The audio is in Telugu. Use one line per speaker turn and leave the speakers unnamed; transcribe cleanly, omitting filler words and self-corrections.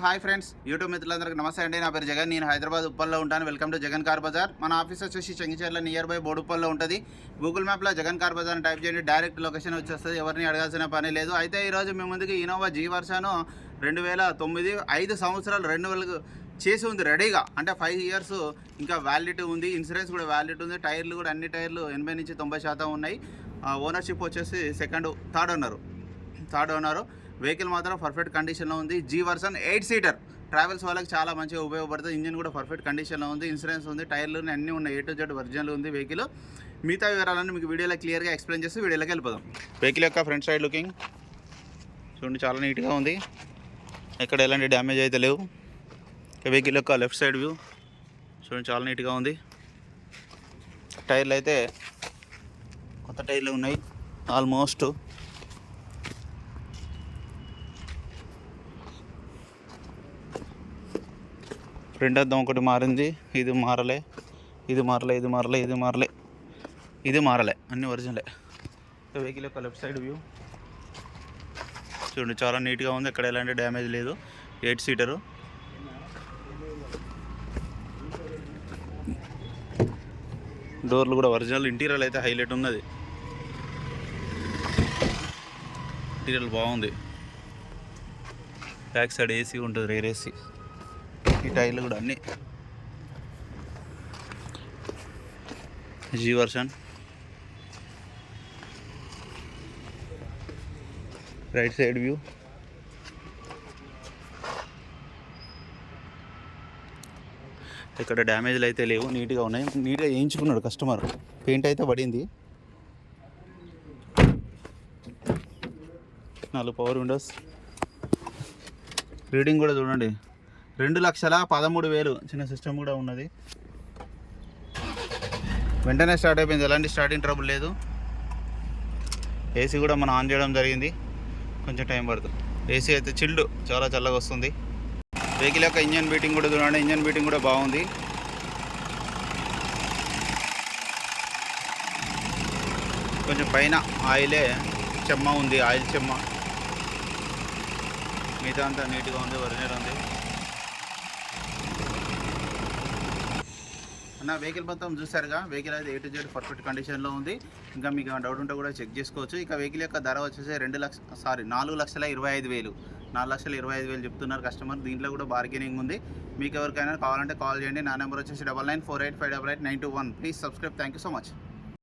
హాయ్ ఫ్రెండ్స్, యూట్యూబ్ మిత్రులందరికీ నమస్తే అండి. నా పేరు జగన్. నేను హైదరాబాద్ ఉప్పల్లో ఉంటాను. Welcome to Jagan car Bazaar. మన ఆఫీస్ వచ్చేసి చెంగిచెర్ల నియర్ బై బోడుప్పల్లో ఉంటుంది. గూగుల్ మ్యాప్లో జగన్ కార్ బజార్ టైప్ చేయండి, డైరెక్ట్ లొకేషన్ వచ్చేస్తుంది. ఎవరిని అడగాల్సిన పని లేదు. అయితే ఈరోజు మీ ముందుకి ఇన్నోవా జీ వర్షను 2009 5 సంవత్సరాలు రెన్యువల్ చేసి ఉంది రెడీగా. అంటే 5 ఇయర్స్ ఇంకా వ్యాలిడిటీ ఉంది. ఇన్సూరెన్స్ కూడా వ్యాలిడిటీ ఉంది. టైర్లు కూడా అన్ని టైర్లు 80 నుంచి 90% ఉన్నాయి. ఓనర్షిప్ వచ్చేసి థర్డ్ ఓనరు. వెహికల్ మాత్రం పర్ఫెక్ట్ కండిషన్లో ఉంది. జీ వర్షన్ 8 సీటర్ ట్రావెల్స్ వాళ్ళకి చాలా మంచిగా ఉపయోగపడుతుంది. ఇంజిన్ కూడా పర్ఫెక్ట్ కండిషన్లో ఉంది. ఇన్సూరెన్స్ ఉంది. టైర్లు అన్నీ ఉన్నాయి. A to Z ఒరిజినల్ ఉంది వెహికల్. మిగతా వివరాలన్నీ మీకు వీడియోలో క్లియర్గా ఎక్స్ప్లెయిన్ చేసి వీడియోలోకి వెళ్ళిపోదాం. వెహికల్ యొక్క ఫ్రంట్ సైడ్ లుకింగ్ చూడండి, చాలా నీట్గా ఉంది. ఎక్కడ ఎలాంటి డ్యామేజ్ అయితే లేవు. వెహికల్ యొక్క లెఫ్ట్ సైడ్ వ్యూ చూడండి, చాలా నీట్గా ఉంది. టైర్లు అయితే కొత్త టైర్లు ఉన్నాయి ఆల్మోస్ట్. ఫ్రంట్ అద్దం ఒకటి మారింది, ఇది మారలే, అన్నీ ఒరిజినలే. వెహికల్ యొక్క లెఫ్ట్ సైడ్ వ్యూ చూడండి, చాలా నీట్గా ఉంది. ఎక్కడ ఎలాంటి డ్యామేజ్ లేదు. 8 సీటరు. డోర్లు కూడా ఒరిజినల్. ఇంటీరియర్ అయితే హైలైట్ ఉన్నది. ఇంటీరియర్ బాగుంది. బ్యాక్ సైడ్ ఏసీ ఉంటుంది, రేర్ ఏసీ. ఈ టైర్లు కూడా అన్నీ G version. Right side view ఇక్కడ డ్యామేజ్లు అయితే లేవు, నీట్గా ఉన్నాయి. నీట్గా వేయించుకున్నాడు కస్టమర్. పెయింట్ అయితే పడింది. 4 పవర్ విండోస్. రీడింగ్ కూడా చూడండి, 2,13,000. చిన్న సిస్టమ్ కూడా ఉన్నది. వెంటనే స్టార్ట్ అయిపోయింది, ఎలాంటి స్టార్టింగ్ ట్రబుల్ లేదు. ఏసీ కూడా మనం ఆన్ చేయడం జరిగింది, కొంచెం టైం పడుతుంది. ఏసీ అయితే చిల్డ్, చాలా చల్లగా వస్తుంది. వెహికల్ యొక్క ఇంజన్ బీటింగ్ కూడా చూడండి, ఇంజన్ బీటింగ్ కూడా బాగుంది. కొంచెం పైన ఆయిలే చెమ్మ ఉంది, ఆయిల్ చెమ్మ. మిగతా అంతా నీట్గా ఉంది, ఒరిజినల్ ఉంది. అన్న వెహికల్ మొత్తం చూసారుగా. వెహికల్ అయితే A to Z పర్ఫెక్ట్ కండిషన్లో ఉంది. ఇంకా మీకు డౌట్ ఉంటే కూడా చెక్ చేసుకోవచ్చు. ఇక వెహికల్ యొక్క ధర వచ్చేసి 4,25,000 4,25,000 చెప్తున్నారు కస్టమర్. దీంట్లో కూడా బార్గెనింగ్ ఉంది. మీకు ఎవరికైనా కావాలంటే కాల్ చేయండి. నా నెంబర్ వచ్చేసి 9948588921. Please subscribe. Thank you so much.